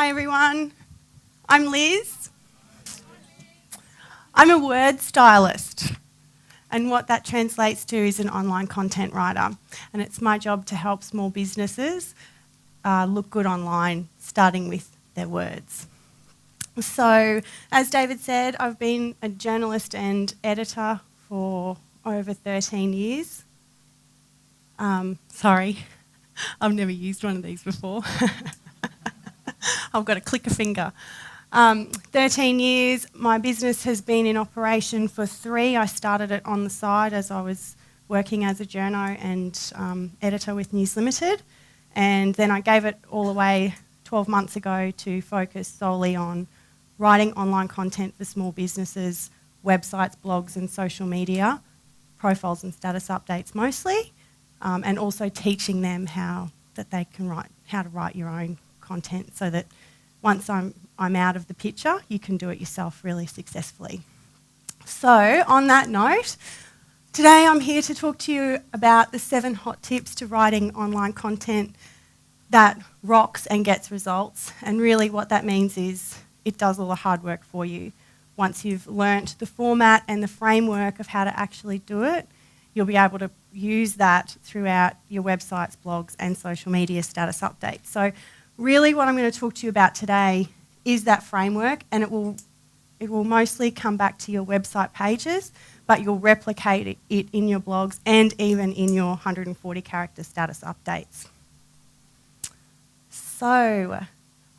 Hi everyone, I'm Liz. I'm a word stylist, and what that translates to is an online content writer, and it's my job to help small businesses look good online, starting with their words. So, as David said, I've been a journalist and editor for over 13 years. Sorry, I've never used one of these before. I've got to click a finger. 13 years. My business has been in operation for 3. I started it on the side as I was working as a journo and editor with News Limited, and then I gave it all away 12 months ago to focus solely on writing online content for small businesses, websites, blogs and social media, profiles and status updates mostly, and also teaching them how to write your own content, so that once I'm out of the picture, you can do it yourself really successfully. So on that note, today I'm here to talk to you about the 7 hot tips to writing online content that rocks and gets results. And really what that means is it does all the hard work for you. Once you've learnt the format and the framework of how to actually do it, you'll be able to use that throughout your websites, blogs and social media status updates. So really what I'm going to talk to you about today is that framework, and it will mostly come back to your website pages, but you'll replicate it in your blogs and even in your 140 character status updates. So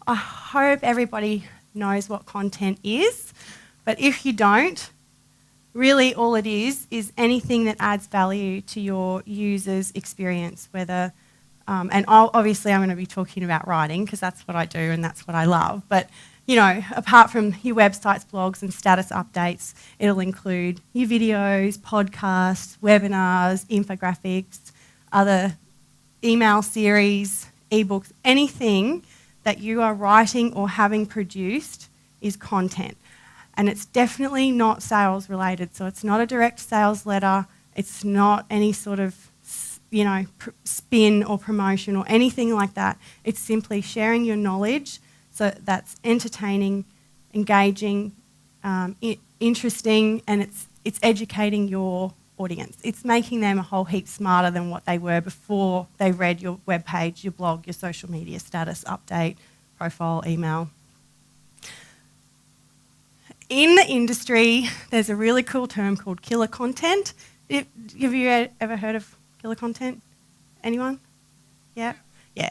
I hope everybody knows what content is, but if you don't, really all it is anything that adds value to your user's experience, whether and obviously I'm going to be talking about writing because that's what I do and that's what I love. But, you know, apart from your websites, blogs and status updates, it'll include your videos, podcasts, webinars, infographics, other email series, ebooks, anything that you are writing or having produced is content. And it's definitely not sales related. So it's not a direct sales letter. It's not any sort of spin or promotion or anything like that. It's simply sharing your knowledge, so that's entertaining, engaging, interesting, and it's educating your audience. It's making them a whole heap smarter than what they were before they read your webpage, your blog, your social media status update, profile, email. In the industry, there's a really cool term called killer content. Have you ever heard of killer content? Anyone? Yeah? Yeah.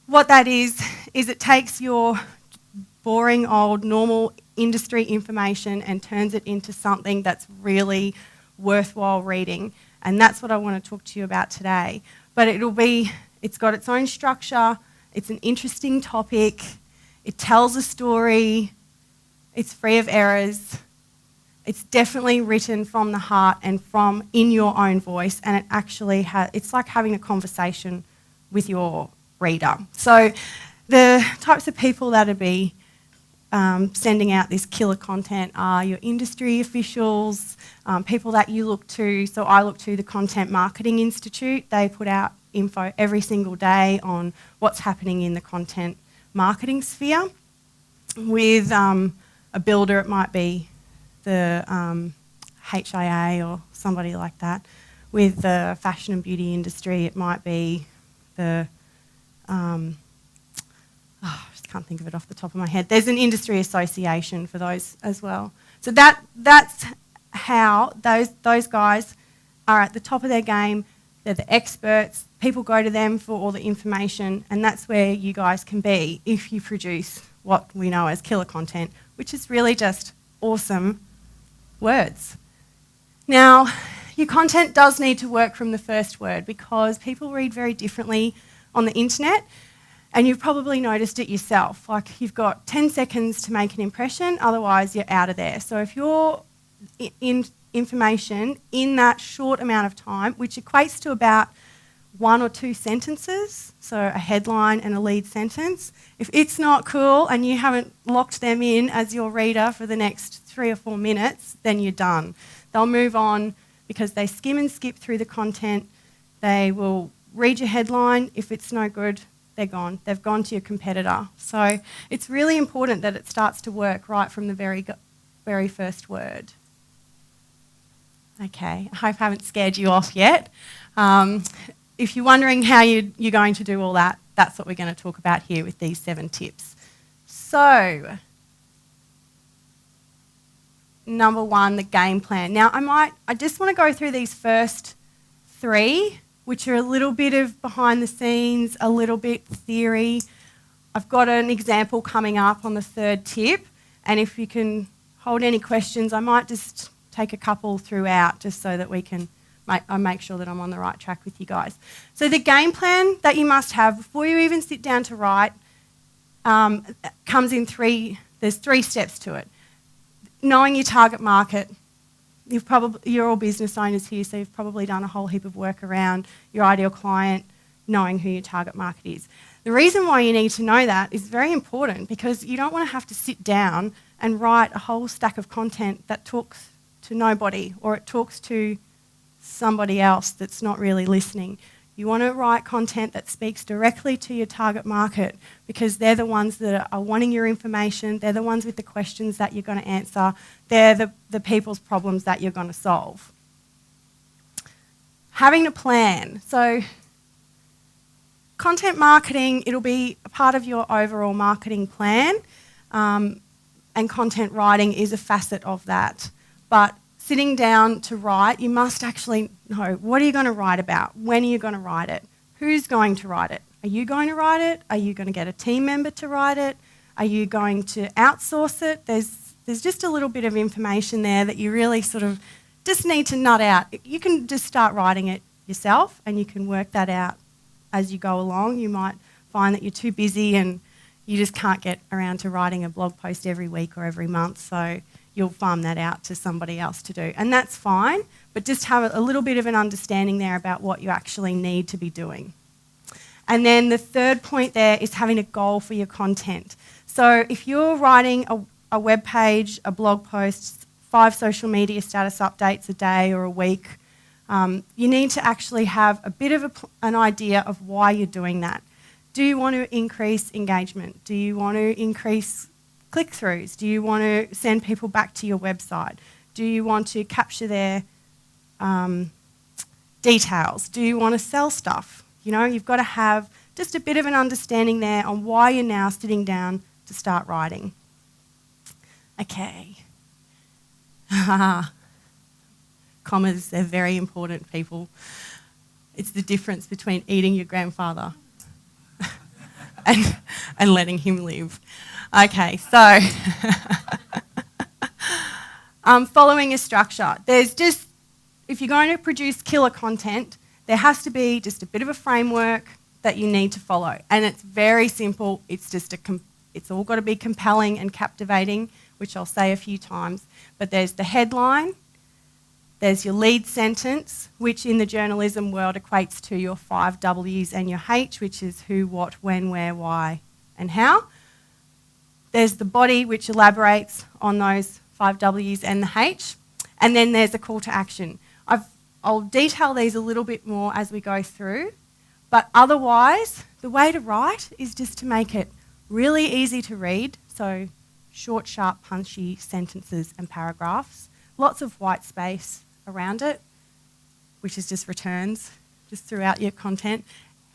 What that is it takes your boring old normal industry information and turns it into something that's really worthwhile reading. And that's what I want to talk to you about today. But it's got its own structure, it's an interesting topic, it tells a story, it's free of errors. It's definitely written from the heart and in your own voice, and it actually it's like having a conversation with your reader. So the types of people that would be sending out this killer content are your industry officials, people that you look to. So I look to the Content Marketing Institute. They put out info every single day on what's happening in the content marketing sphere. With a builder, it might be the HIA or somebody like that. With the fashion and beauty industry, it might be the, I just can't think of it off the top of my head. There's an industry association for those as well. So that's how those guys are at the top of their game. They're the experts. People go to them for all the information, and that's where you guys can be if you produce what we know as killer content, which is really just awesome words. Now, your content does need to work from the first word because people read very differently on the internet, and you've probably noticed it yourself. Like, you've got 10 seconds to make an impression, otherwise you're out of there. So if your information in that short amount of time, which equates to about 1 or 2 sentences, so a headline and a lead sentence, if it's not cool and you haven't locked them in as your reader for the next 3 or 4 minutes, then you're done. They'll move on because they skim and skip through the content. They will read your headline. If it's no good, they're gone. They've gone to your competitor. So it's really important that it starts to work right from the very first word. Okay, I hope I haven't scared you off yet. If you're wondering how you're going to do all that, that's what we're going to talk about here with these 7 tips. So, number 1, the game plan. Now, I just want to go through these first 3, which are a little bit of behind the scenes, a little bit theory. I've got an example coming up on the 3rd tip, and if you can hold any questions, I might just take a couple throughout just so that we can make sure that I'm on the right track with you guys. So the game plan that you must have before you even sit down to write comes in 3, there's 3 steps to it. Knowing your target market. You're all business owners here, so you've probably done a whole heap of work around your ideal client, knowing who your target market is. The reason why you need to know that is very important because you don't want to have to sit down and write a whole stack of content that talks to nobody or it talks to somebody else that's not really listening. You want to write content that speaks directly to your target market because they're the ones that are wanting your information, they're the ones with the questions that you're going to answer, they're the people's problems that you're going to solve. Having a plan. So content marketing, it'll be a part of your overall marketing plan, and content writing is a facet of that. But sitting down to write, you must actually know what are you going to write about, when are you going to write it, who's going to write it, are you going to write it, are you going to get a team member to write it, are you going to outsource it? There's just a little bit of information there that you really sort of just need to nut out. You can just start writing it yourself and you can work that out as you go along. You might find that you're too busy and you just can't get around to writing a blog post every week or every month, so you'll farm that out to somebody else to do. And that's fine, but just have a little bit of an understanding there about what you actually need to be doing. And then the 3rd point there is having a goal for your content. So if you're writing a web page, a blog post, 5 social media status updates a day or a week, you need to actually have a bit of an idea of why you're doing that. Do you want to increase engagement? Do you want to increase click-throughs? Do you want to send people back to your website? Do you want to capture their details? Do you want to sell stuff? You know, you've got to have just a bit of an understanding there on why you're now sitting down to start writing. Okay. Commas, they're very important, people. It's the difference between eating your grandfather and letting him live. Okay, so following a structure. If you're going to produce killer content, there has to be just a bit of a framework that you need to follow. And it's very simple. It's just it's all got to be compelling and captivating, which I'll say a few times. But there's the headline, there's your lead sentence, which in the journalism world equates to your 5 W's and your H, which is who, what, when, where, why, and how. There's the body, which elaborates on those 5 W's and the H. And then there's a call to action. I'll detail these a little bit more as we go through. But otherwise, the way to write is just to make it really easy to read. So short, sharp, punchy sentences and paragraphs. Lots of white space around it, which is just returns just throughout your content.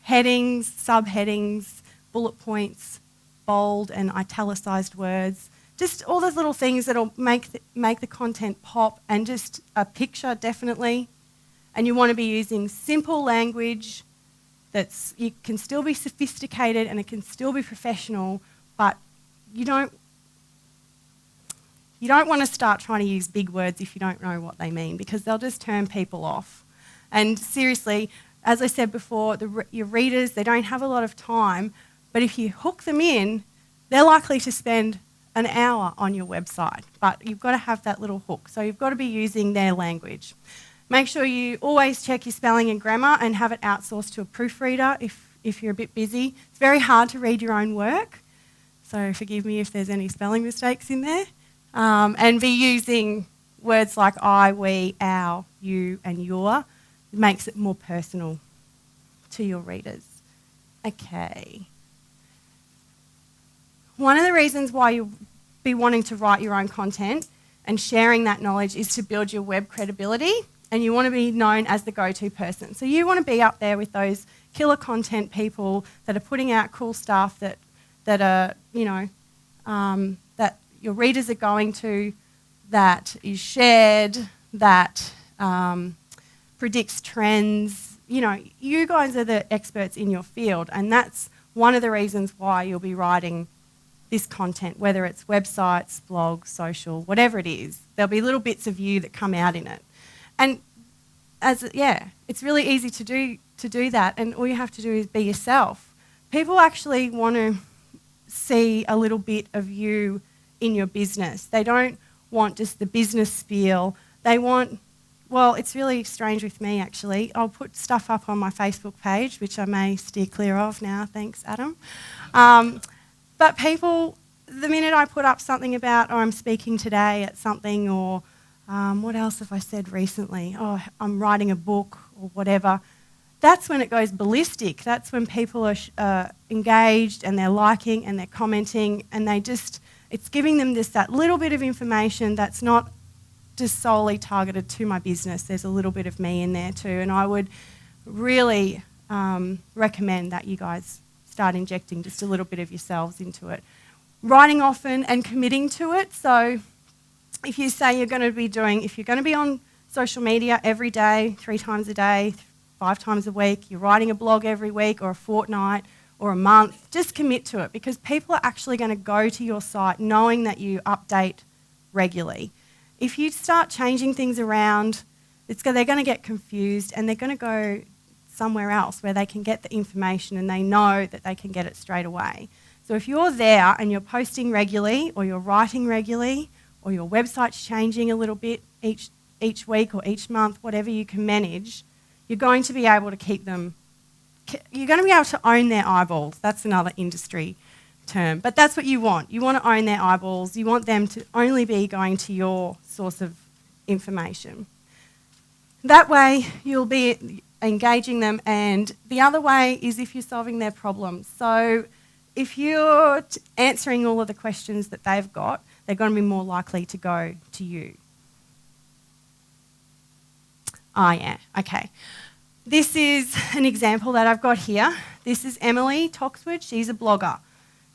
Headings, subheadings, bullet points, bold and italicised words, just all those little things that'll make the content pop, and just a picture definitely. And you want to be using simple language you can still be sophisticated and it can still be professional, but you don't want to start trying to use big words if you don't know what they mean, because they'll just turn people off. And seriously, as I said before, your readers, they don't have a lot of time, but if you hook them in, they're likely to spend an hour on your website. But you've got to have that little hook. So you've got to be using their language. Make sure you always check your spelling and grammar and have it outsourced to a proofreader if you're a bit busy. It's very hard to read your own work, so forgive me if there's any spelling mistakes in there. And be using words like I, we, our, you and your. It makes it more personal to your readers. Okay, one of the reasons why you'll be wanting to write your own content and sharing that knowledge is to build your web credibility, and you want to be known as the go-to person. So you want to be up there with those killer content people that are putting out cool stuff that are, that your readers are going to, that is shared, that predicts trends. You guys are the experts in your field, and that's one of the reasons why you'll be writing this content, whether it's websites, blogs, social, whatever it is. There'll be little bits of you that come out in it. And it's really easy to do that, and all you have to do is be yourself. People actually want to see a little bit of you in your business. They don't want just the business spiel. They want, well, it's really strange with me actually. I'll put stuff up on my Facebook page, which I may steer clear of now, thanks Adam. But people, the minute I put up something about, I'm speaking today at something, or what else have I said recently? I'm writing a book or whatever. That's when it goes ballistic. That's when people are engaged and they're liking and they're commenting, and it's giving them that little bit of information that's not just solely targeted to my business. There's a little bit of me in there too, and I would really recommend that you guys start injecting just a little bit of yourselves into it. Writing often and committing to it. So if you say if you're going to be on social media every day, 3 times a day, 5 times a week, you're writing a blog every week or a fortnight or a month, just commit to it, because people are actually going to go to your site knowing that you update regularly. If you start changing things around, they're going to get confused and they're going to go somewhere else where they can get the information and they know that they can get it straight away. So if you're there and you're posting regularly, or you're writing regularly, or your website's changing a little bit each week or each month, whatever you can manage, you're going to be able to keep them, you're going to be able to own their eyeballs. That's another industry term, but that's what you want. You want to own their eyeballs. You want them to only be going to your source of information. That way you'll be engaging them, and the other way is if you're solving their problems. So if you're answering all of the questions that they've got, they're going to be more likely to go to you. Oh yeah, okay. This is an example that I've got here. This is Emily Toxwood. She's a blogger.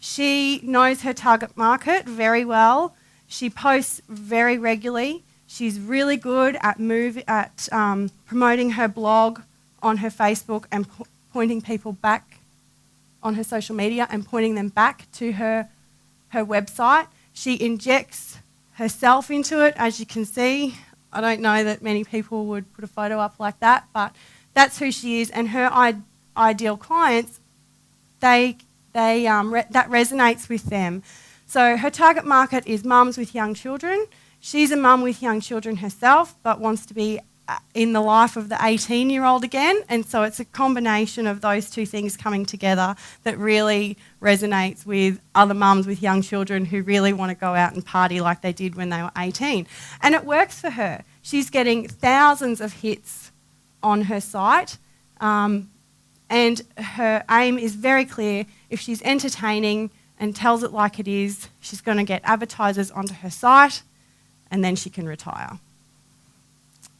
She knows her target market very well. She posts very regularly. She's really good at promoting her blog on her Facebook and pointing people back on her social media and pointing them back to her website. She injects herself into it, as you can see. I don't know that many people would put a photo up like that, but that's who she is. And her ideal clients, that resonates with them. So her target market is mums with young children. She's a mum with young children herself, but wants to be in the life of the 18-year-old again. And so it's a combination of those two things coming together that really resonates with other mums with young children who really want to go out and party like they did when they were 18. And it works for her. She's getting thousands of hits on her site, and her aim is very clear. If she's entertaining and tells it like it is, she's going to get advertisers onto her site, and then she can retire.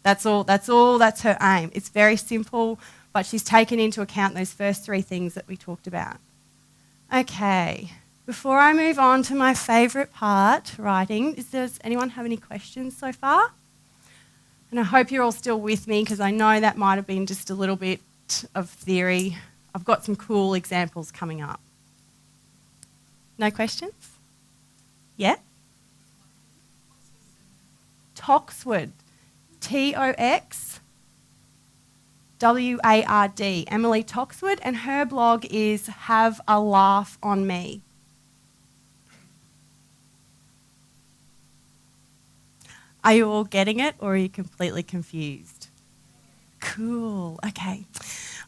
That's her aim. It's very simple, but she's taken into account those first 3 things that we talked about. Okay, before I move on to my favourite part, writing, does anyone have any questions so far? And I hope you're all still with me, because I know that might have been just a little bit of theory. I've got some cool examples coming up. No questions? Yeah? Toxwood. Toxward. Emily Toxwood, and her blog is Have a Laugh on Me. Are you all getting it, or are you completely confused? Cool. Okay.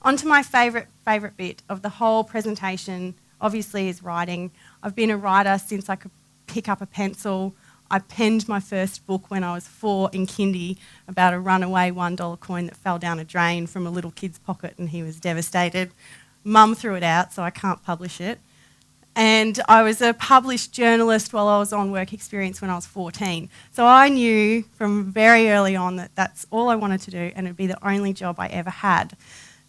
On to my favourite bit of the whole presentation, obviously, is writing. I've been a writer since I could pick up a pencil. I penned my first book when I was 4 in kindy about a runaway $1 coin that fell down a drain from a little kid's pocket, and he was devastated. Mum threw it out, so I can't publish it. And I was a published journalist while I was on work experience when I was 14. So I knew from very early on that that's all I wanted to do and it would be the only job I ever had.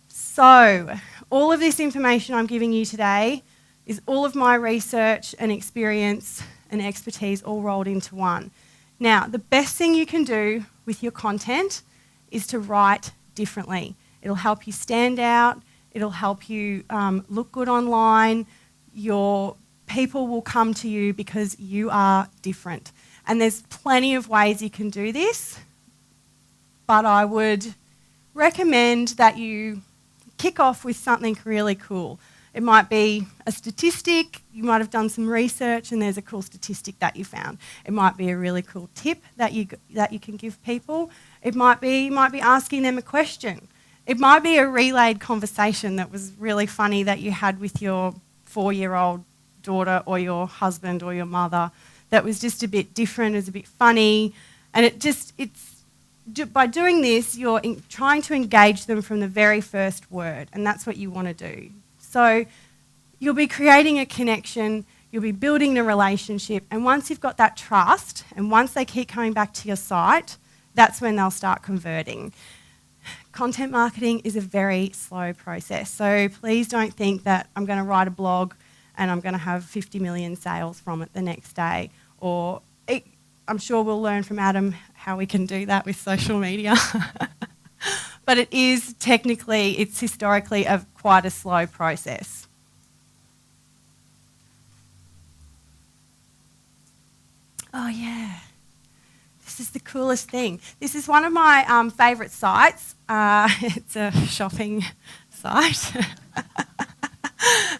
So all of this information I'm giving you today is all of my research and experience and expertise all rolled into one. Now, the best thing you can do with your content is to write differently. It'll help you stand out. It'll help you look good online. Your people will come to you because you are different. And there's plenty of ways you can do this, but I would recommend that you kick off with something really cool. It might be a statistic, you might have done some research and there's a cool statistic that you found. It might be a really cool tip that you can give people. You might be asking them a question. It might be a relayed conversation that was really funny that you had with your 4-year-old daughter or your husband or your mother that was just a bit different, it's a bit funny, and by doing this, you're trying to engage them from the very first word, and that's what you want to do. So you'll be creating a connection, you'll be building a relationship, and once you've got that trust, and once they keep coming back to your site, that's when they'll start converting. Content marketing is a very slow process, so please don't think that I'm going to write a blog and I'm going to have 50 million sales from it the next day. I'm sure we'll learn from Adam how we can do that with social media. But it's historically quite a slow process. Oh yeah, this is the coolest thing. This is one of my favourite sites. It's a shopping site.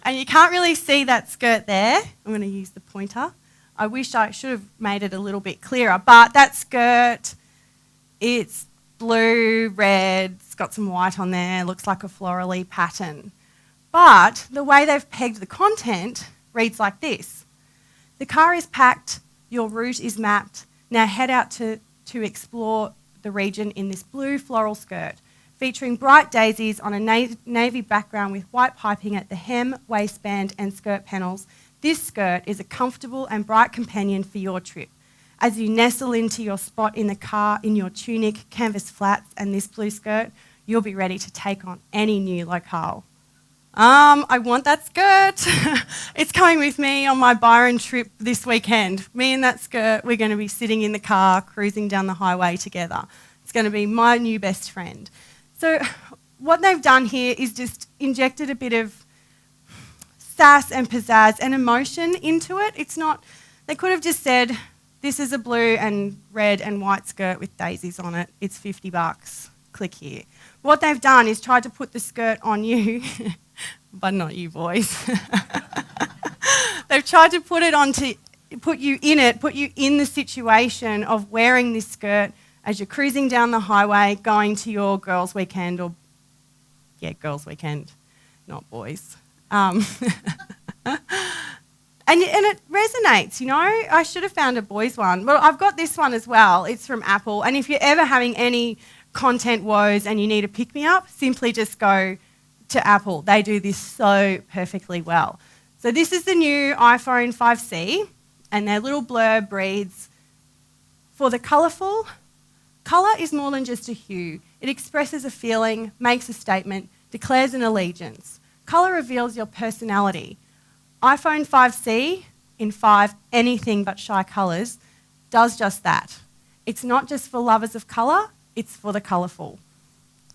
And you can't really see that skirt there. I'm going to use the pointer. I wish I should have made it a little bit clearer, but that skirt, it's blue, red, it's got some white on there, looks like a florally pattern. But the way they've pegged the content reads like this. The car is packed, your route is mapped. Now head out to explore the region in this blue floral skirt, featuring bright daisies on a navy background with white piping at the hem, waistband and skirt panels. This skirt is a comfortable and bright companion for your trip. As you nestle into your spot in the car in your tunic, canvas flats and this blue skirt, you'll be ready to take on any new locale. I want that skirt. It's coming with me on my Byron trip this weekend. Me and that skirt, we're going to be sitting in the car, cruising down the highway together. It's going to be my new best friend. So what they've done here is just injected a bit of sass and pizzazz and emotion into it. They could have just said, this is a blue and red and white skirt with daisies on it. It's $50. Click here. What they've done is tried to put the skirt on you, but not you boys. They've tried to put you in the situation of wearing this skirt as you're cruising down the highway, going to your girls' weekend girls' weekend, not boys. And it resonates, you know. I should have found a boys one. But I've got this one as well. It's from Apple. And if you're ever having any content woes and you need a pick-me-up, simply just go to Apple. They do this so perfectly well. So this is the new iPhone 5C, and their little blurb reads, for the colourful, colour is more than just a hue. It expresses a feeling, makes a statement, declares an allegiance. Colour reveals your personality. iPhone 5C in 5 anything but shy colours does just that. It's not just for lovers of colour, it's for the colourful.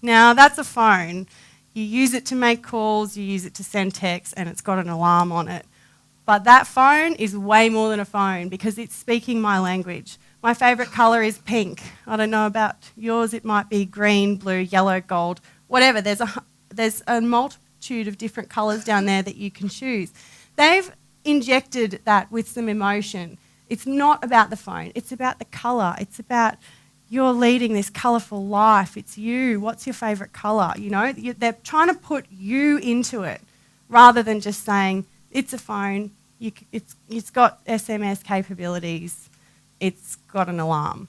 Now that's a phone. You use it to make calls, you use it to send texts, and it's got an alarm on it. But that phone is way more than a phone because it's speaking my language. My favourite colour is pink. I don't know about yours, it might be green, blue, yellow, gold, whatever. There's a multitude of different colours down there that you can choose. They've injected that with some emotion. It's not about the phone, it's about the colour. It's about you're leading this colourful life. It's you. What's your favourite colour? You know, they're trying to put you into it rather than just saying, it's a phone, it's got SMS capabilities, it's got an alarm.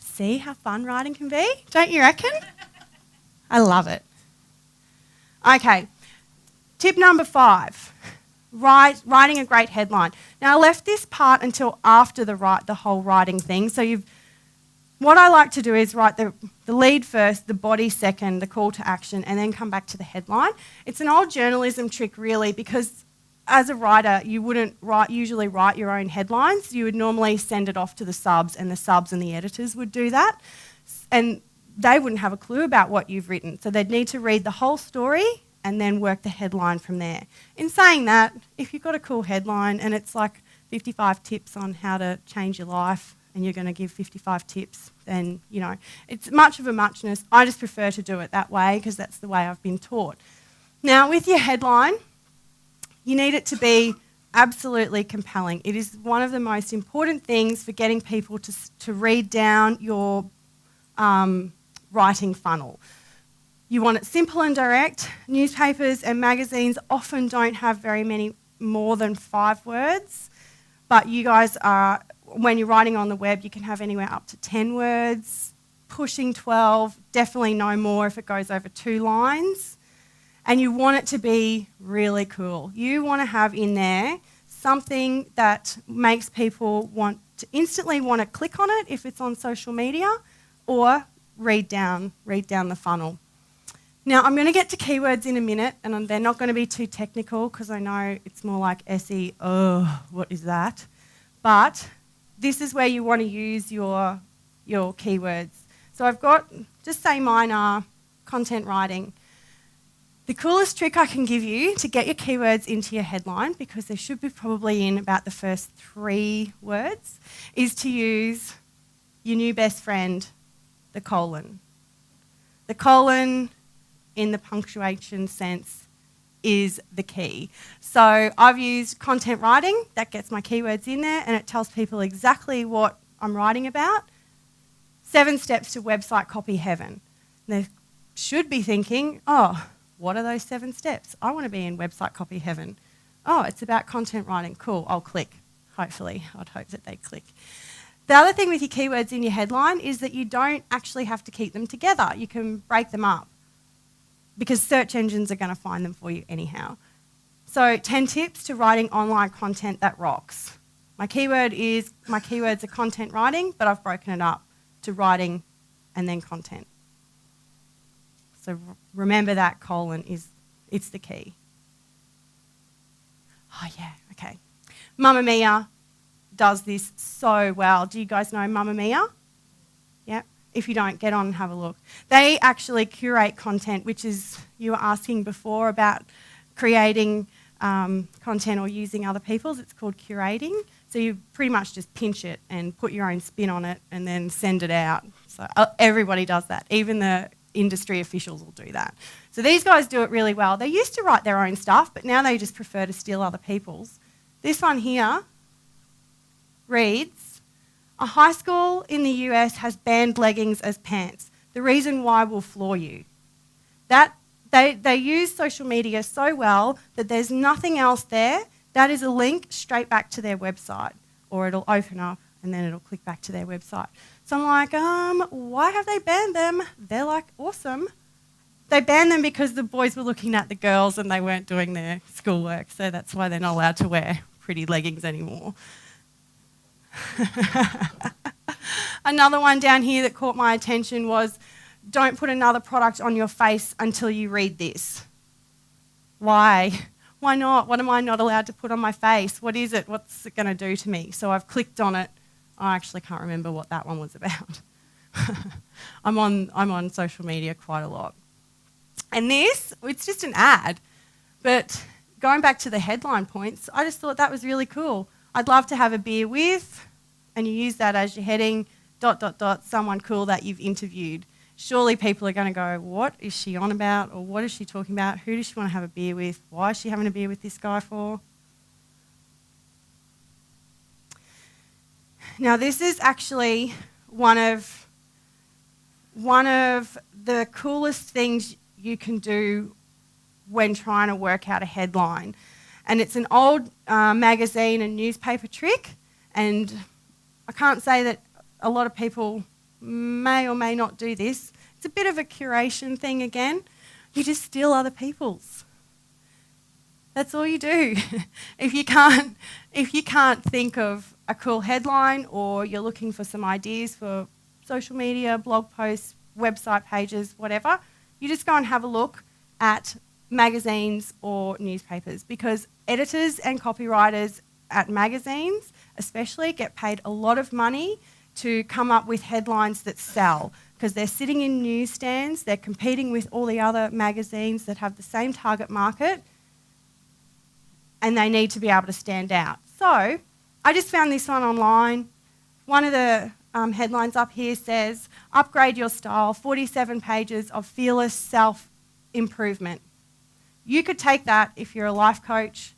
See how fun writing can be? Don't you reckon? I love it. Okay. Tip number 5, writing a great headline. Now, I left this part until after the whole writing thing. So what I like to do is write the lead first, the body second, the call to action, and then come back to the headline. It's an old journalism trick, really, because as a writer, you wouldn't usually write your own headlines. You would normally send it off to the subs, and the subs and the editors would do that. And they wouldn't have a clue about what you've written. So they'd need to read the whole story and then work the headline from there. In saying that, if you've got a cool headline and it's like 55 tips on how to change your life, and you're going to give 55 tips, then, it's much of a muchness. I just prefer to do it that way because that's the way I've been taught. Now, with your headline, you need it to be absolutely compelling. It is one of the most important things for getting people to read down your writing funnel. You want it simple and direct. Newspapers and magazines often don't have very many more than 5 words, but you guys are, when you're writing on the web, you can have anywhere up to 10 words, pushing 12, definitely no more if it goes over 2 lines. And you want it to be really cool. You want to have in there something that makes people instantly want to click on it if it's on social media, or read down the funnel. Now, I'm going to get to keywords in a minute, and they're not going to be too technical because I know it's more like SEO, what is that? But this is where you want to use your keywords. So I've got, just say mine are content writing. The coolest trick I can give you to get your keywords into your headline, because they should be probably in about the first 3 words, is to use your new best friend, the colon. The colon, in the punctuation sense, is the key. So I've used content writing, that gets my keywords in there, and it tells people exactly what I'm writing about. 7 steps to website copy heaven. And they should be thinking, oh, what are those 7 steps? I want to be in website copy heaven. Oh, it's about content writing. Cool, I'll click. Hopefully, I'd hope that they click. The other thing with your keywords in your headline is that you don't actually have to keep them together. You can break them up, because search engines are going to find them for you anyhow. So 10 tips to writing online content that rocks. My keywords are content writing, but I've broken it up to writing and then content. So remember that colon it's the key. Oh yeah, okay. Mamma Mia does this so well. Do you guys know Mamma Mia? Yeah. If you don't, get on and have a look. They actually curate content, which is, you were asking before about creating content or using other people's. It's called curating. So you pretty much just pinch it and put your own spin on it and then send it out. So everybody does that. Even the industry officials will do that. So these guys do it really well. They used to write their own stuff, but now they just prefer to steal other people's. This one here reads, a high school in the US has banned leggings as pants. The reason why will floor you. That they use social media so well that there's nothing else there. That is a link straight back to their website, or it'll open up and then it'll click back to their website. So I'm like, why have they banned them? They're like, awesome. They banned them because the boys were looking at the girls and they weren't doing their schoolwork, so that's why they're not allowed to wear pretty leggings anymore. Another one down here that caught my attention was, don't put another product on your face until you read this. Why? Why not? What am I not allowed to put on my face? What is it? What's it going to do to me? So I've clicked on it. I actually can't remember what that one was about. I'm on social media quite a lot. And this, it's just an ad. But going back to the headline points, I just thought that was really cool. I'd love to have a beer with, and you use that as your heading, ... someone cool that you've interviewed. Surely people are going to go, what is she on about? Or what is she talking about? Who does she want to have a beer with? Why is she having a beer with this guy for? Now, this is actually one of the coolest things you can do when trying to work out a headline. And it's an old magazine and newspaper trick, and I can't say that a lot of people may or may not do this. It's a bit of a curation thing again. You just steal other people's. That's all you do. if you can't think of a cool headline, or you're looking for some ideas for social media, blog posts, website pages, whatever, you just go and have a look at magazines or newspapers, because editors and copywriters at magazines especially get paid a lot of money to come up with headlines that sell, because they're sitting in newsstands, they're competing with all the other magazines that have the same target market, and they need to be able to stand out. So I just found this one online. One of the headlines up here says, "Upgrade your style, 47 pages of fearless self-improvement." You could take that if you're a life coach.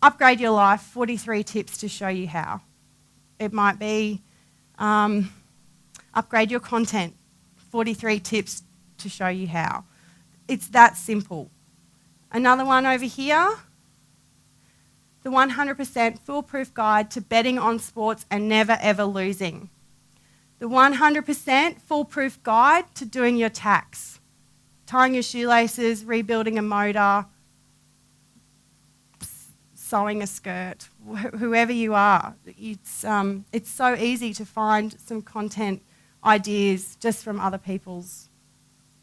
Upgrade your life, 43 tips to show you how. It might be upgrade your content, 43 tips to show you how. It's that simple. Another one over here, the 100% foolproof guide to betting on sports and never ever losing. The 100% foolproof guide to doing your tax, tying your shoelaces, rebuilding a motor, sewing a skirt, whoever you are. It's so easy to find some content ideas just from other people's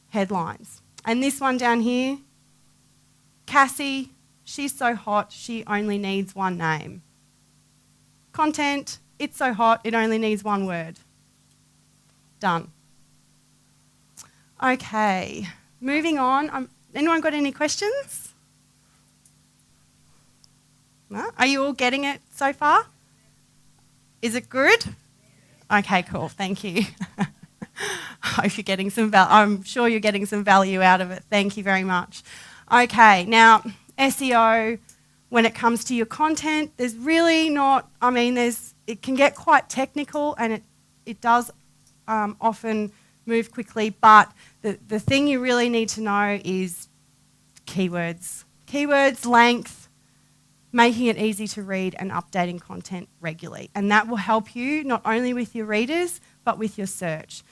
headlines. And this one down here, Cassie, she's so hot, she only needs one name. Content, it's so hot, it only needs one word. Done. Okay, moving on. Anyone got any questions? No? Are you all getting it so far? Is it good? Okay, cool. Thank you. I hope you're getting some I'm sure you're getting some value out of it. Thank you very much. Okay, now SEO, when it comes to your content, there's really not, it can get quite technical, and it does often move quickly, but the thing you really need to know is keywords. Keywords, length, making it easy to read, and updating content regularly. And that will help you not only with your readers, but with your search.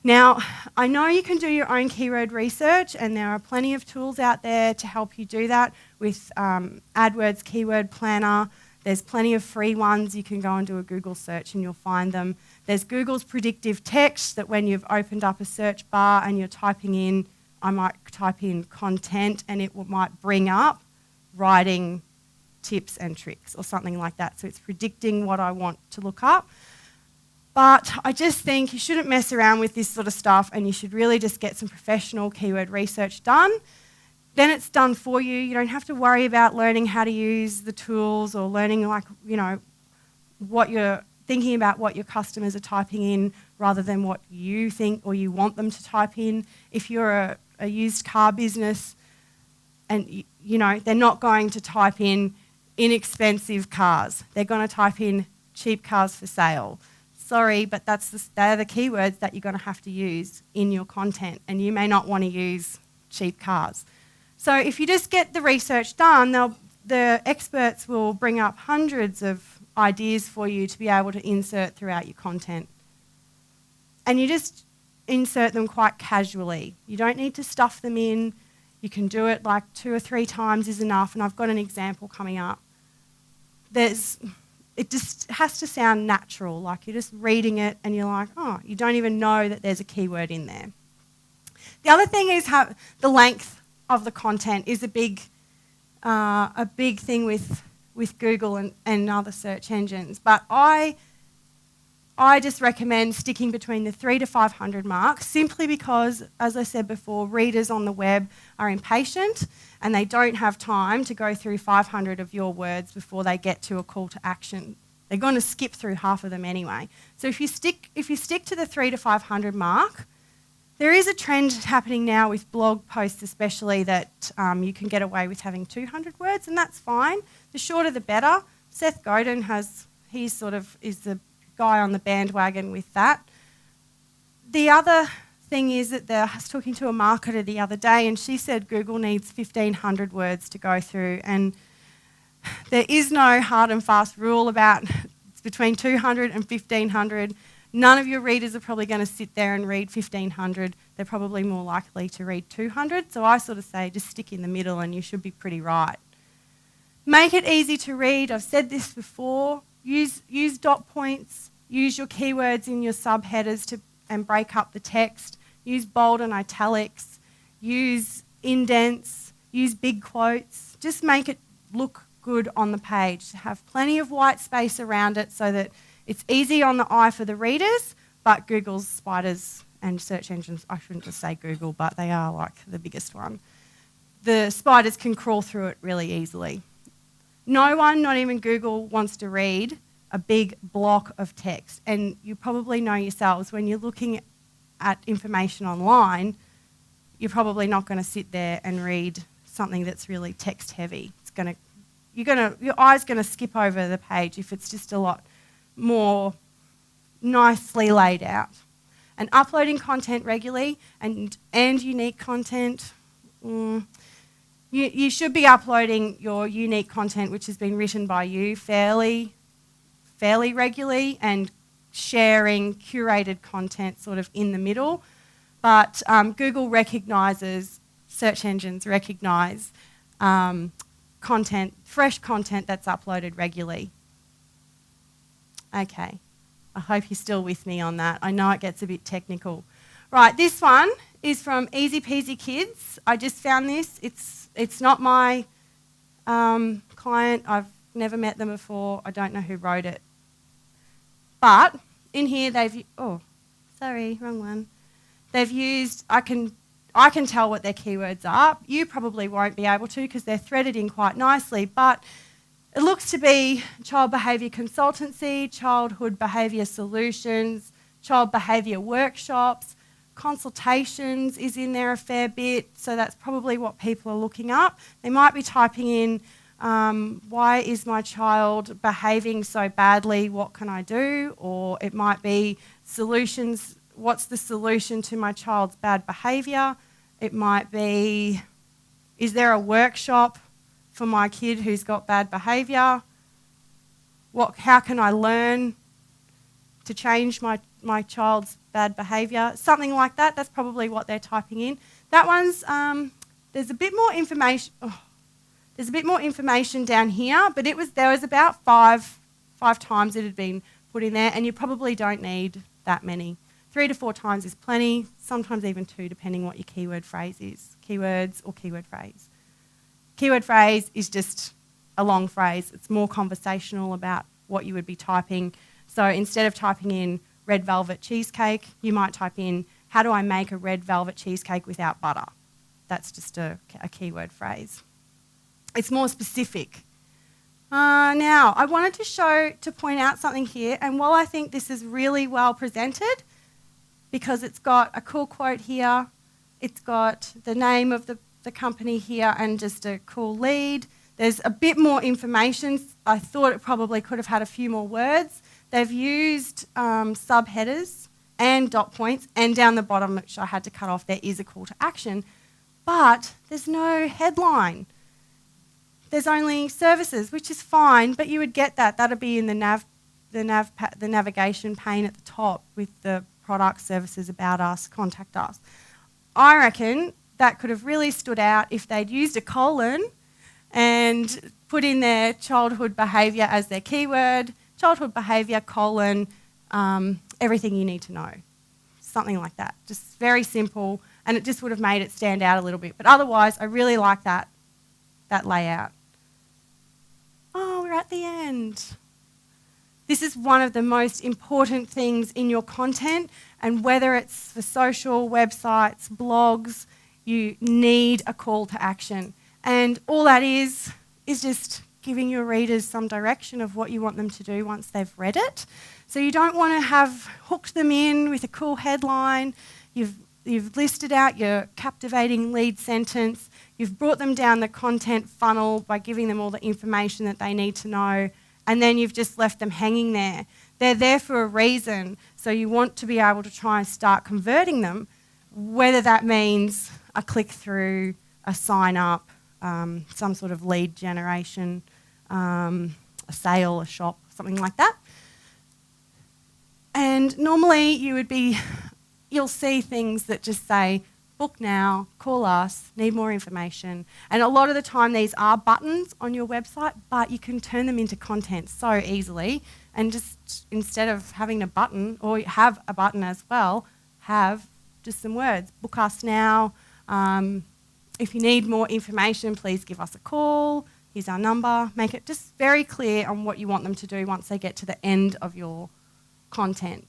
Now, I know you can do your own keyword research, and there are plenty of tools out there to help you do that with AdWords Keyword Planner. There's plenty of free ones. You can go and do a Google search and you'll find them. There's Google's predictive text, that when you've opened up a search bar and you're typing in, I might type in content, and it might bring up writing tips and tricks or something like that. So it's predicting what I want to look up. But I just think you shouldn't mess around with this sort of stuff, and you should really just get some professional keyword research done. Then it's done for you. You don't have to worry about learning how to use the tools, or learning what you're thinking about, what your customers are typing in, rather than what you think or you want them to type in. If you're a used car business, and they're not going to type in inexpensive cars. They're going to type in cheap cars for sale. Sorry, but they're the keywords that you're going to have to use in your content, and you may not want to use cheap cars. So if you just get the research done, the experts will bring up hundreds of ideas for you to be able to insert throughout your content. And you just insert them quite casually. You don't need to stuff them in. You can do it like 2 or 3 times is enough, and I've got an example coming up. It just has to sound natural, like you're just reading it and you're like, oh, you don't even know that there's a keyword in there. The other thing is how the length of the content is a big thing with Google and other search engines. But I just recommend sticking between the 300 to 500 mark, simply because, as I said before, readers on the web are impatient and they don't have time to go through 500 of your words before they get to a call to action. They're going to skip through half of them anyway. So if you stick to the 300 to 500 mark, there is a trend happening now with blog posts especially, that you can get away with having 200 words, and that's fine. The shorter the better. Seth Godin is the guy on the bandwagon with that. The other thing is that I was talking to a marketer the other day, and she said Google needs 1,500 words to go through, and there is no hard and fast rule about it's between 200 and 1,500. None of your readers are probably going to sit there and read 1,500. They're probably more likely to read 200. So I sort of say just stick in the middle and you should be pretty right. Make it easy to read. I've said this before. Use dot points. Use your keywords in your subheaders and break up the text. Use bold and italics. Use indents. Use big quotes. Just make it look good on the page. Have plenty of white space around it so that it's easy on the eye for the readers, but Google's spiders and search engines, I shouldn't just say Google, but they are like the biggest one. The spiders can crawl through it really easily. No one, not even Google, wants to read a big block of text. And you probably know yourselves, when you're looking at information online, you're probably not going to sit there and read something that's really text heavy. Your eye's going to skip over the page if it's just a lot more nicely laid out. And uploading content regularly and unique content, you should be uploading your unique content which has been written by you fairly regularly, and sharing curated content sort of in the middle. But Google recognises, search engines recognise fresh content that's uploaded regularly. Okay, I hope you're still with me on that. I know it gets a bit technical. Right, this one is from Easy Peasy Kids. I just found this. It's not my client. I've never met them before. I don't know who wrote it. But in here wrong one. They've used, I can tell what their keywords are. You probably won't be able to because they're threaded in quite nicely, but it looks to be child behaviour consultancy, childhood behaviour solutions, child behaviour workshops, consultations is in there a fair bit, so that's probably what people are looking up. They might be typing in, why is my child behaving so badly, what can I do? Or it might be solutions, what's the solution to my child's bad behaviour? It might be, is there a workshop for my kid who's got bad behaviour? How can I learn to change my child's bad behaviour? Something like that. That's probably what they're typing in. That one's, there's a bit more information. There's a bit more information down here, but there was about five times it had been put in there, and you probably don't need that many. 3 to 4 times is plenty, sometimes even 2, depending what your keyword phrase is. Keywords or keyword phrase. Keyword phrase is just a long phrase. It's more conversational about what you would be typing. So instead of typing in red velvet cheesecake, you might type in, how do I make a red velvet cheesecake without butter? That's just a keyword phrase. It's more specific. Now, I wanted to point out something here, and while I think this is really well presented, because it's got a cool quote here, it's got the name of the company here and just a cool lead. There's a bit more information. I thought it probably could have had a few more words. They've used subheaders and dot points, and down the bottom, which I had to cut off, there is a call to action, but there's no headline. There's only services, which is fine, but you would get that. That'd be in the navigation pane at the top with the product, services, about us, contact us. I reckon that could have really stood out if they'd used a colon and put in their childhood behaviour as their keyword, childhood behaviour, colon, everything you need to know. Something like that. Just very simple, and it just would have made it stand out a little bit. But otherwise, I really like that layout. Oh, we're at the end. This is one of the most important things in your content, and whether it's for social, websites, blogs, you need a call to action. And all that is just giving your readers some direction of what you want them to do once they've read it. So you don't want to have hooked them in with a cool headline. You've listed out your captivating lead sentence. You've brought them down the content funnel by giving them all the information that they need to know, and then you've just left them hanging there. They're there for a reason, so you want to be able to try and start converting them, whether that means a click-through, a sign-up, some sort of lead generation, a sale, a shop, something like that. And normally you'll see things that just say book now, call us, need more information. And a lot of the time these are buttons on your website, but you can turn them into content so easily. And just instead of having a button, or have a button as well, have just some words. Book us now. If you need more information, please give us a call. Here's our number. Make it just very clear on what you want them to do once they get to the end of your content.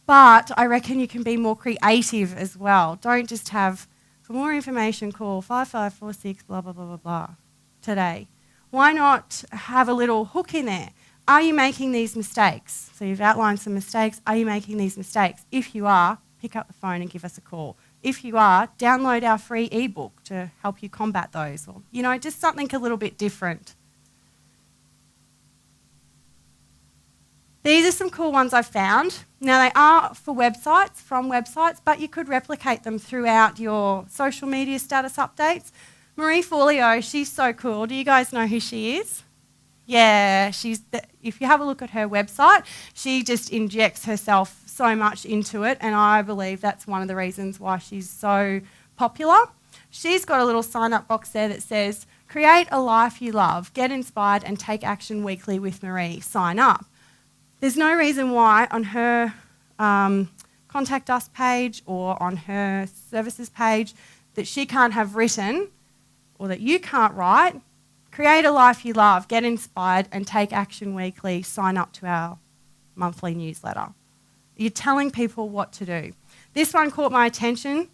But I reckon you can be more creative as well. Don't just have, for more information, call 5546 blah, blah, blah, blah, blah today. Why not have a little hook in there? Are you making these mistakes? So you've outlined some mistakes. Are you making these mistakes? If you are, pick up the phone and give us a call. If you are, download our free ebook to help you combat those. Or, just something a little bit different. These are some cool ones I've found. Now, they are for websites, from websites, but you could replicate them throughout your social media status updates. Marie Forleo, she's so cool. Do you guys know who she is? Yeah, if you have a look at her website, she just injects herself so much into it, and I believe that's one of the reasons why she's so popular. She's got a little sign-up box there that says, create a life you love, get inspired and take action weekly with Marie. Sign up. There's no reason why on her contact us page or on her services page that she can't have written, or that you can't write, create a life you love, get inspired and take action weekly, sign up to our monthly newsletter. You're telling people what to do. This one caught my attention.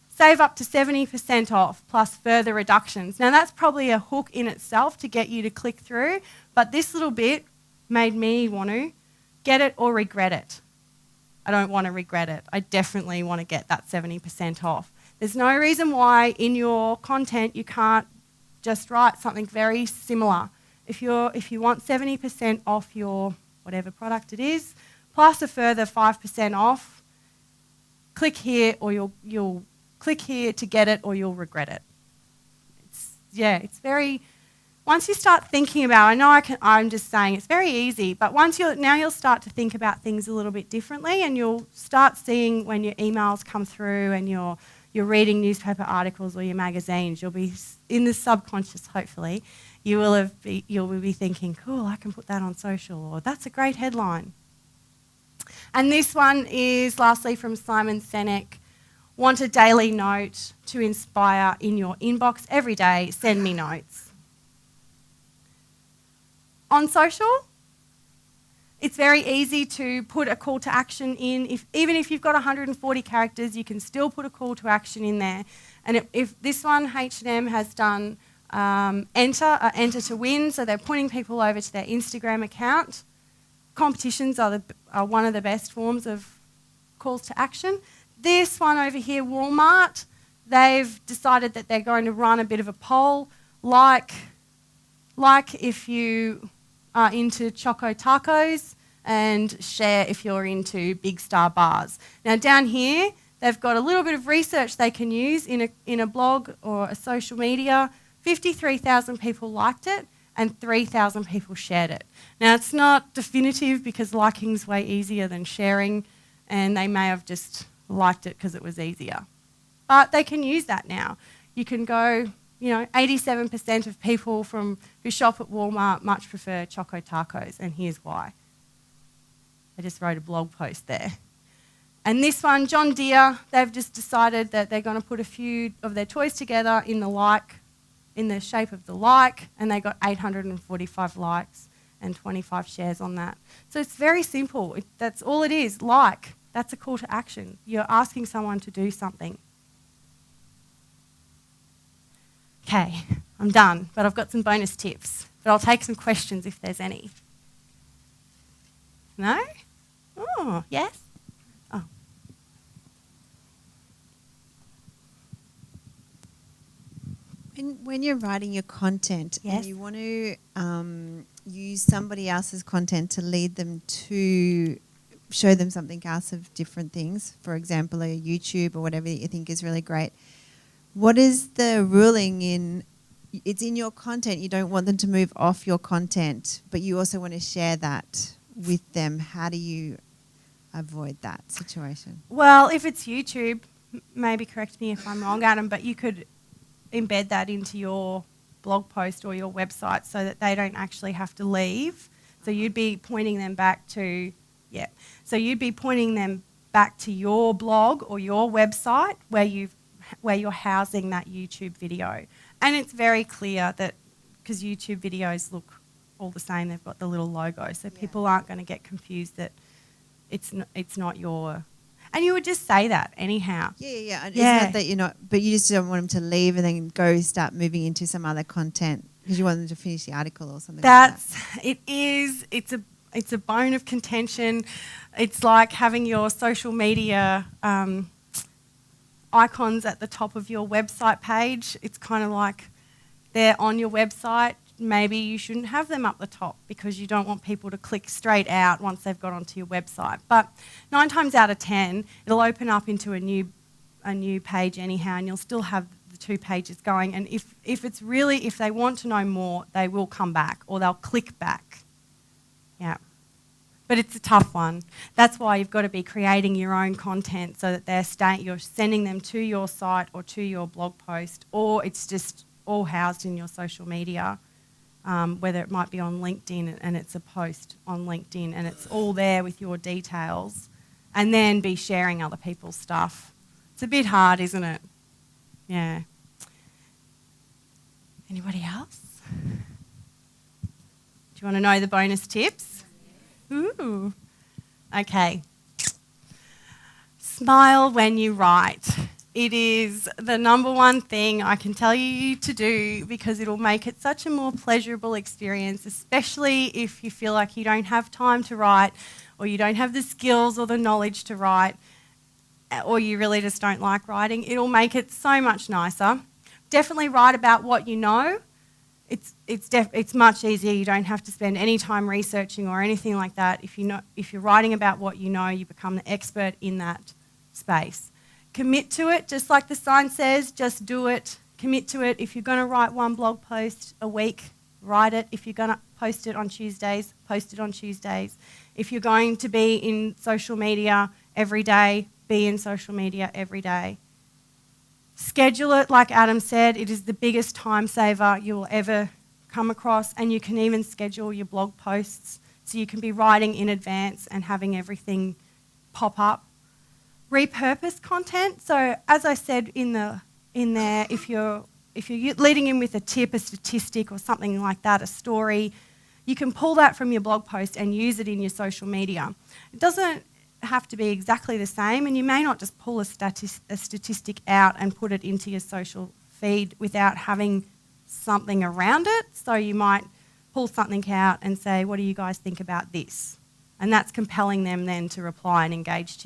Save up to 70% off plus further reductions. Now that's probably a hook in itself to get you to click through, but this little bit made me want to get it or regret it. I don't want to regret it. I definitely want to get that 70% off. There's no reason why in your content you can't just write something very similar. If you want 70% off your whatever product it is, plus a further 5% off, click here or you'll click here to get it or you'll regret it. It's very, once you start thinking about, I'm just saying it's very easy, but you'll start to think about things a little bit differently, and you'll start seeing when your emails come through and you're reading newspaper articles or your magazines, you'll be in the subconscious, hopefully, you'll be thinking, cool, I can put that on social, or that's a great headline. And this one is lastly from Simon Sinek. Want a daily note to inspire in your inbox every day, send me notes. On social, it's very easy to put a call to action in. Even if you've got 140 characters, you can still put a call to action in there. And if this one, H&M, has done enter to win, so they're pointing people over to their Instagram account. Competitions are one of the best forms of calls to action. This one over here, Walmart, they've decided that they're going to run a bit of a poll, like if you are into Choco Tacos, and share if you're into Big Star bars. Now down here, they've got a little bit of research they can use in a blog or a social media. 53,000 people liked it and 3,000 people shared it. Now it's not definitive because liking's way easier than sharing, and they may have just liked it because it was easier. But they can use that now. You can go, 87% of people who shop at Walmart much prefer Choco Tacos, and here's why. I just wrote a blog post there. And this one, John Deere, they've just decided that they're going to put a few of their toys together in the shape of the like, and they got 845 likes and 25 shares on that. So it's very simple. That's all it is, like. That's a call to action. You're asking someone to do something. Okay, I'm done, but I've got some bonus tips. But I'll take some questions if there's any. No? Oh, yes? Oh. When you're writing your content, yes, and you want to use somebody else's content to lead them to show them something else of different things, for example, a YouTube or whatever that you think is really great, what is the ruling in, it's in your content, you don't want them to move off your content, but you also want to share that with them. How do you avoid that situation? Well, if it's YouTube, maybe correct me if I'm wrong, Adam, but you could embed that into your blog post or your website so that they don't actually have to leave. So you'd be pointing them back to, So you'd be pointing them back to your blog or your website where you're housing that YouTube video. And it's very clear that, because YouTube videos look all the same, they've got the little logo, so people aren't going to get confused that it's not your... And you would just say that anyhow. Yeah. And isn't it that you're not... But you just don't want them to leave and then go start moving into some other content because you want them to finish the article or something like that. It is. It's a bone of contention. It's like having your social media icons at the top of your website page. It's kind of like they're on your website. Maybe you shouldn't have them up the top because you don't want people to click straight out once they've got onto your website. But 9 times out of 10, it'll open up into a new page anyhow, and you'll still have the 2 pages going. And if they want to know more, they will come back or they'll click back. Yeah. But it's a tough one. That's why you've got to be creating your own content so that you're sending them to your site or to your blog post, or it's just all housed in your social media. Whether it might be on LinkedIn and it's a post on LinkedIn and it's all there with your details, and then be sharing other people's stuff. It's a bit hard, isn't it? Yeah. Anybody else? Do you want to know the bonus tips? Ooh. Okay. Smile when you write. It is the number one thing I can tell you to do because it'll make it such a more pleasurable experience, especially if you feel like you don't have time to write or you don't have the skills or the knowledge to write or you really just don't like writing. It'll make it so much nicer. Definitely write about what you know. It's much easier. You don't have to spend any time researching or anything like that. If you're writing about what you know, you become the expert in that space. Commit to it, just like the sign says, just do it. Commit to it. If you're going to write 1 blog post a week, write it. If you're going to post it on Tuesdays, post it on Tuesdays. If you're going to be in social media every day, be in social media every day. Schedule it, like Adam said, it is the biggest time saver you will ever come across, and you can even schedule your blog posts so you can be writing in advance and having everything pop up. Repurpose content. So as I said in there, if you're leading in with a tip, a statistic or something like that, a story, you can pull that from your blog post and use it in your social media. It doesn't have to be exactly the same, and you may not just pull a statistic out and put it into your social feed without having something around it. So you might pull something out and say, what do you guys think about this? And that's compelling them then to reply and engage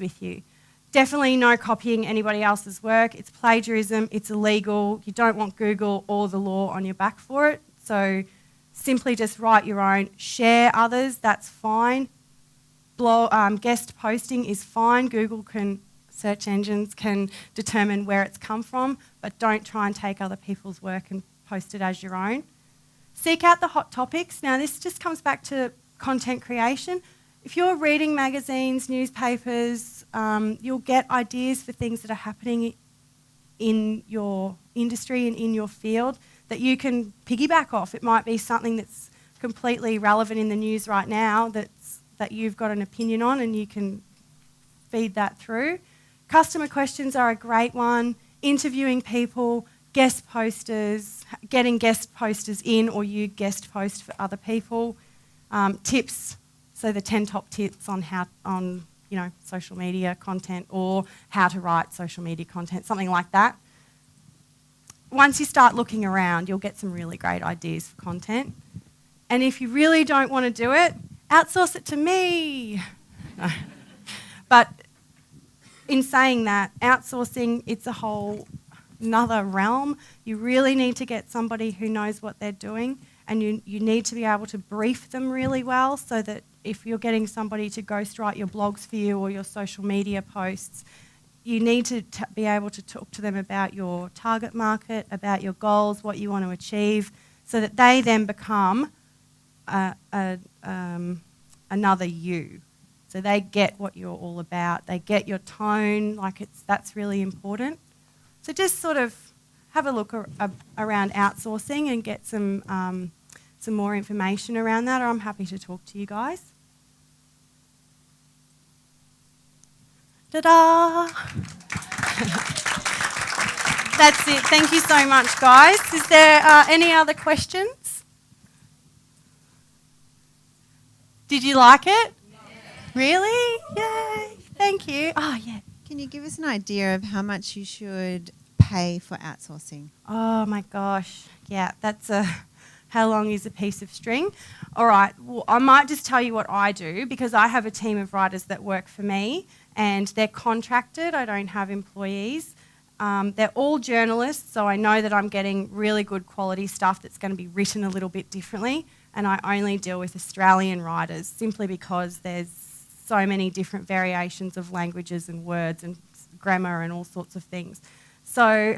with you. Definitely no copying anybody else's work. It's plagiarism, it's illegal. You don't want Google or the law on your back for it. So simply just write your own. Share others, that's fine. Guest posting is fine. Search engines can determine where it's come from, but don't try and take other people's work and post it as your own. Seek out the hot topics. Now this just comes back to content creation. If you're reading magazines, newspapers, you'll get ideas for things that are happening in your industry and in your field that you can piggyback off. It might be something that's completely relevant in the news right now that you've got an opinion on, and you can feed that through. Customer questions are a great one. Interviewing people, guest posters, getting guest posters in, or you guest post for other people. Tips. So the 10 top tips on social media content, or how to write social media content, something like that. Once you start looking around, you'll get some really great ideas for content. And if you really don't want to do it, outsource it to me. No. But in saying that, outsourcing, it's a whole another realm. You really need to get somebody who knows what they're doing, and you need to be able to brief them really well so that if you're getting somebody to ghostwrite your blogs for you or your social media posts, you need to be able to talk to them about your target market, about your goals, what you want to achieve, so that they then become another you. So they get what you're all about. They get your tone, that's really important. So just sort of have a look around outsourcing and get some more information around that, or I'm happy to talk to you guys. Ta-da! That's it. Thank you so much, guys. Is there any other questions? Did you like it? Yeah. Really? Yay. Thank you. Oh, yeah. Can you give us an idea of how much you should pay for outsourcing? Oh, my gosh. Yeah, that's how long is a piece of string? All right. Well, I might just tell you what I do, because I have a team of writers that work for me and they're contracted. I don't have employees. They're all journalists, so I know that I'm getting really good quality stuff that's going to be written a little bit differently, and I only deal with Australian writers simply because there's so many different variations of languages and words and grammar and all sorts of things. So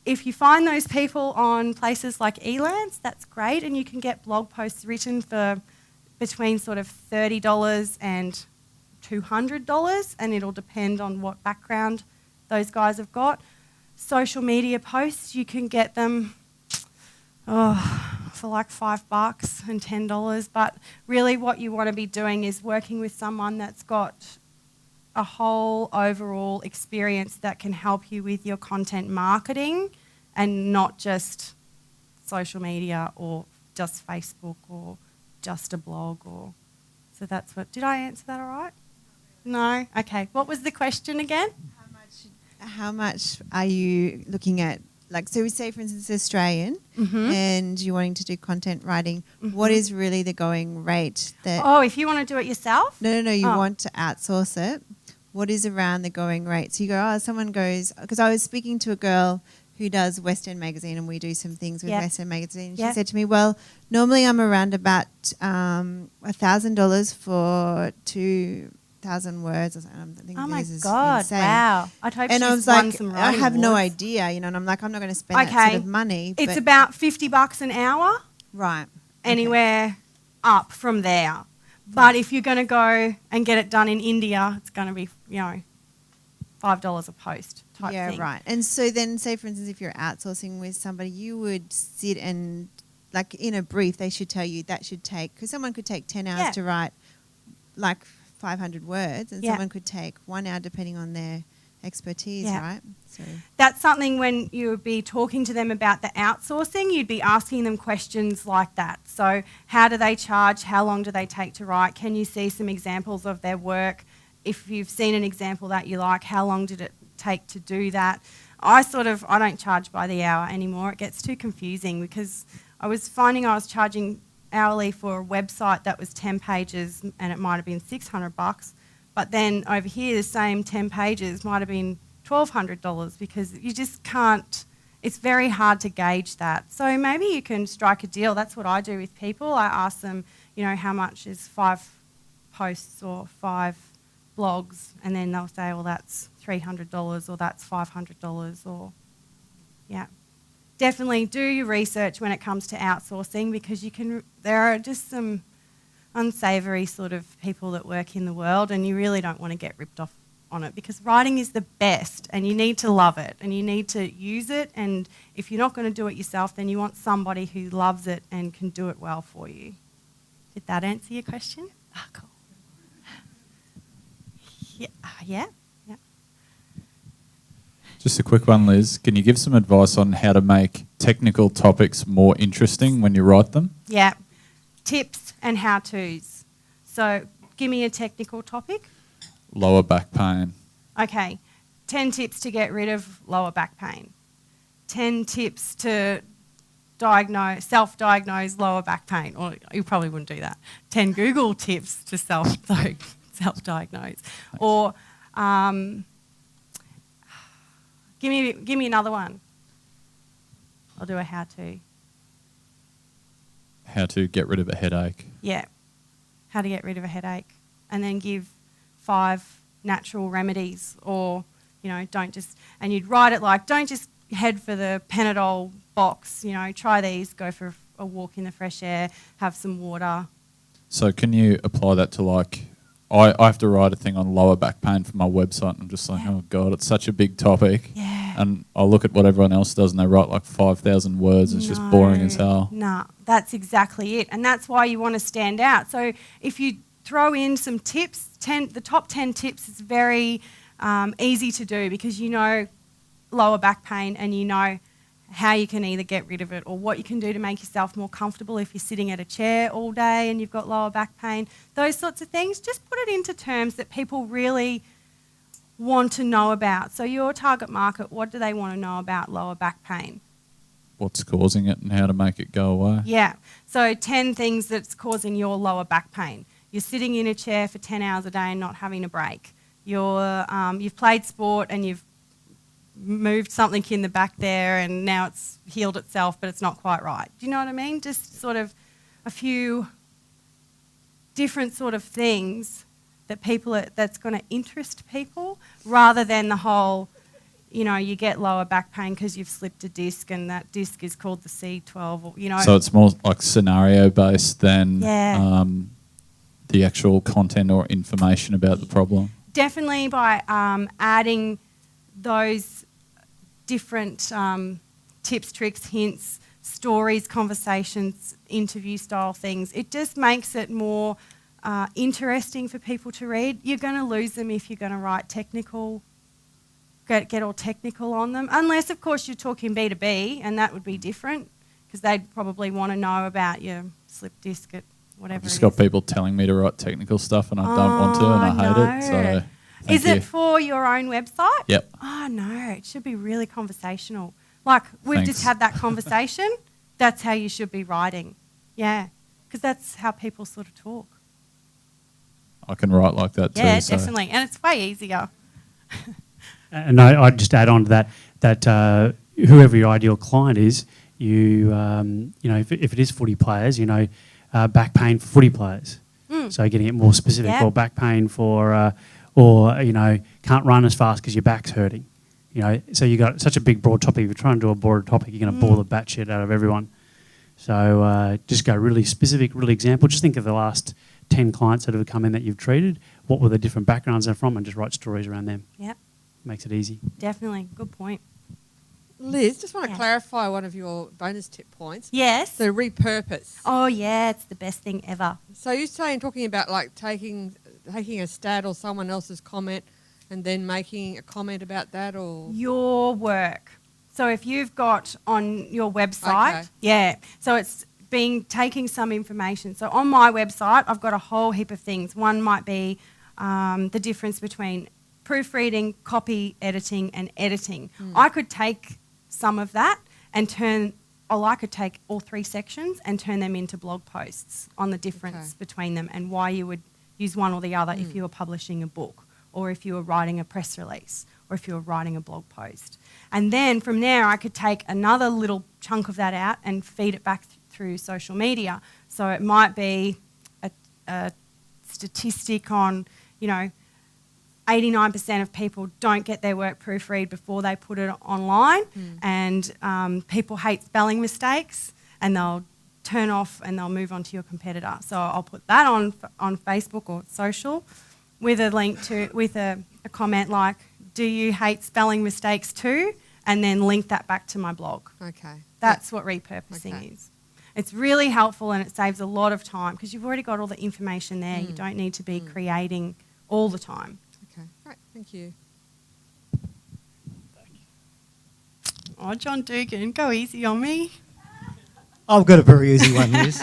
if you find those people on places like Elance, that's great, and you can get blog posts written for between sort of $30 and $200, and it'll depend on what background those guys have got. Social media posts, you can get them for like $5 and $10, but really what you want to be doing is working with someone that's got a whole overall experience that can help you with your content marketing and not just social media or just Facebook or just a blog. So that's what, did I answer that all right? No? Okay. What was the question again? How much are you looking at? Like, so we say, for instance, Australian, and you're wanting to do content writing. What is really the going rate? If you want to do it yourself? No. You want to outsource it. What is around the going rate? So you go, someone goes, because I was speaking to a girl who does West End Magazine, and we do some things with West End Magazine. She said to me, well, normally I'm around about $1,000 for 2,000 words or something. I'm thinking, oh my this is God, insane. wow. I'd hope and she's I was won like, some I writing have no awards. idea, and I'm like, I'm not going to spend that sort of money. It's about $50 an hour. Right. Anywhere up from there. But if you're going to go and get it done in India, it's going to be, $5 a post type thing. Yeah, right. And so then, say, for instance, if you're outsourcing with somebody, you would sit and, like, in a brief, they should tell you that should take, because someone could take 10 hours to write, like, 500 words, and someone could take 1 hour depending on their expertise, right? So that's something when you would be talking to them about the outsourcing, you'd be asking them questions like that. So how do they charge? How long do they take to write? Can you see some examples of their work? If you've seen an example that you like, how long did it take to do that? I don't charge by the hour anymore. It gets too confusing because I was finding I was charging hourly for a website that was 10 pages and it might have been $600, but then over here the same 10 pages might have been $1,200 because you just can't, it's very hard to gauge that. So maybe you can strike a deal. That's what I do with people. I ask them, how much is 5 posts or 5 blogs, and then they'll say, well, that's $300 or that's $500 or, Definitely do your research when it comes to outsourcing because there are just some unsavoury sort of people that work in the world and you really don't want to get ripped off on it because writing is the best and you need to love it and you need to use it, and if you're not going to do it yourself then you want somebody who loves it and can do it well for you. Did that answer your question? Oh, cool. Yeah. Just a quick one, Liz. Can you give some advice on how to make technical topics more interesting when you write them? Yeah. Tips and how-tos. So give me a technical topic. Lower back pain. Okay. 10 tips to get rid of lower back pain. 10 tips to self-diagnose lower back pain. Or you probably wouldn't do that. 10 Google tips to self-diagnose. Or give me another one. I'll do a how-to. How to get rid of a headache. Yeah. How to get rid of a headache. And then give 5 natural remedies or, don't just, and you'd write it like, don't just head for the Panadol box, try these, go for a walk in the fresh air, have some water. So can you apply that to like I have to write a thing on lower back pain for my website. And I'm just like, oh God, it's such a big topic. Yeah. And I look at what everyone else does and they write like 5,000 words. It's just boring as hell. No, that's exactly it. And that's why you want to stand out. So if you throw in some tips, the top 10 tips is very easy to do because you know lower back pain and you know how you can either get rid of it or what you can do to make yourself more comfortable if you're sitting at a chair all day and you've got lower back pain. Those sorts of things, just put it into terms that people really want to know about. So your target market, what do they want to know about lower back pain? What's causing it and how to make it go away. Yeah. So 10 things that's causing your lower back pain. You're sitting in a chair for 10 hours a day and not having a break. You've played sport and you've moved something in the back there and now it's healed itself but it's not quite right. Do you know what I mean? Just sort of a few different sort of things that that's going to interest people rather than the whole, you know, you get lower back pain because you've slipped a disc and that disc is called the C12 or, you know. So it's more like scenario based than the actual content or information about the problem. Definitely by adding those different tips, tricks, hints, stories, conversations, interview style things, it just makes it more interesting for people to read. You're going to lose them if you're going to write technical, get all technical on them, unless of course you're talking B2B and that would be different because they'd probably want to know about your slip disc at whatever. I've just got people telling me to write technical stuff and I don't want to and I hate it. So is it for your own website? Yep. Oh no, it should be really conversational. Like we've just had that conversation. That's how you should be writing. Yeah, because that's how people sort of talk. I can write like that too. Yeah, so. definitely, and it's way easier. And I'd just add on to that whoever your ideal client is, you know, if it is footy players, you know, back pain for footy players. So getting it more specific, or back pain for, or you know, can't run as fast because your back's hurting. You know, so you got such a big broad topic. If you're trying to do a broad topic, you're going to bore the batshit out of everyone. So just go really specific, really example. Just think of the last 10 clients that have come in that you've treated. What were the different backgrounds they're from, and just write stories around them. Yep. Makes it easy. Definitely. Good point. Liz, just want to clarify one of your bonus tip points. Yes. So repurpose. Oh, yeah, it's the best thing ever. So you're talking about like taking a stat or someone else's comment and then making a comment about that, or your work. So if you've got on your website, so it's taking some information. So on my website, I've got a whole heap of things. One might be the difference between proofreading, copy editing, and editing. I could take some of that and I could take all 3 sections and turn them into blog posts on the difference between them and why you would use one or the other if you were publishing a book or if you were writing a press release or if you were writing a blog post. And then from there, I could take another little chunk of that out and feed it back through social media. So it might be a statistic on, you know, 89% of people don't get their work proofread before they put it online, and people hate spelling mistakes and they'll turn off and they'll move on to your competitor. So I'll put that on Facebook or social with a link to, with a comment like, do you hate spelling mistakes too? And then link that back to my blog. Okay. That's what repurposing is. It's really helpful and it saves a lot of time because you've already got all the information there. You don't need to be creating all the time. Okay, great. Thank you. Oh, John Dugan, go easy on me. I've got a very easy one, Liz.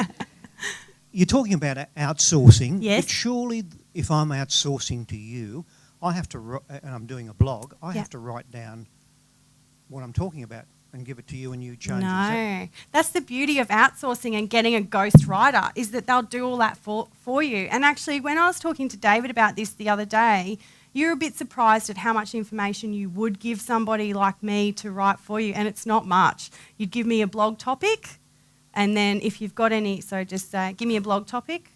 You're talking about outsourcing. Yes. But surely if I'm outsourcing to you, I have to, and I'm doing a blog, I have to write down what I'm talking about and give it to you and you change it. No, that's the beauty of outsourcing and getting a ghost writer is that they'll do all that for you. And actually, when I was talking to David about this the other day, you're a bit surprised at how much information you would give somebody like me to write for you, and it's not much. You'd give me a blog topic, and then if you've got any, so just give me a blog topic.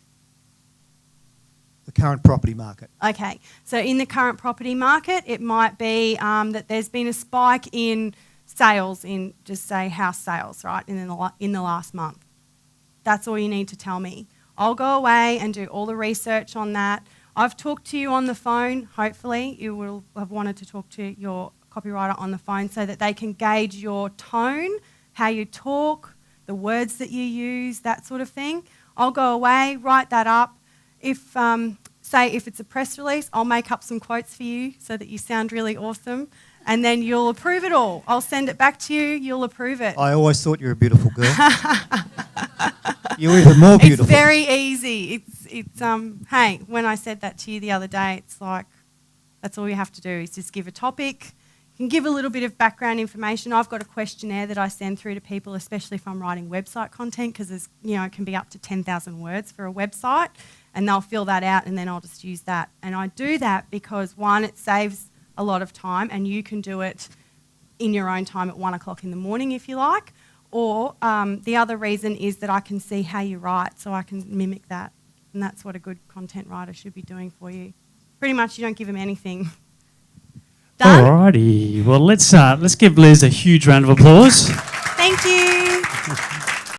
The current property market. Okay, so in the current property market, it might be that there's been a spike in sales in, just say, house sales, right, in the last month. That's all you need to tell me. I'll go away and do all the research on that. I've talked to you on the phone. Hopefully you will have wanted to talk to your copywriter on the phone so that they can gauge your tone, how you talk, the words that you use, that sort of thing. I'll go away, write that up. If it's a press release, I'll make up some quotes for you so that you sound really awesome, and then you'll approve it all. I'll send it back to you, you'll approve it. I always thought you were a beautiful girl. You're even more beautiful. It's very easy. Hey, when I said that to you the other day, it's like, that's all you have to do is just give a topic. You can give a little bit of background information. I've got a questionnaire that I send through to people, especially if I'm writing website content, because it can be up to 10,000 words for a website, and they'll fill that out, and then I'll just use that. And I do that because, one, it saves a lot of time, and you can do it in your own time at 1 o'clock in the morning if you like. Or the other reason is that I can see how you write, so I can mimic that. And that's what a good content writer should be doing for you. Pretty much, you don't give them anything. Done? Alrighty. Well, let's give Liz a huge round of applause. Thank you.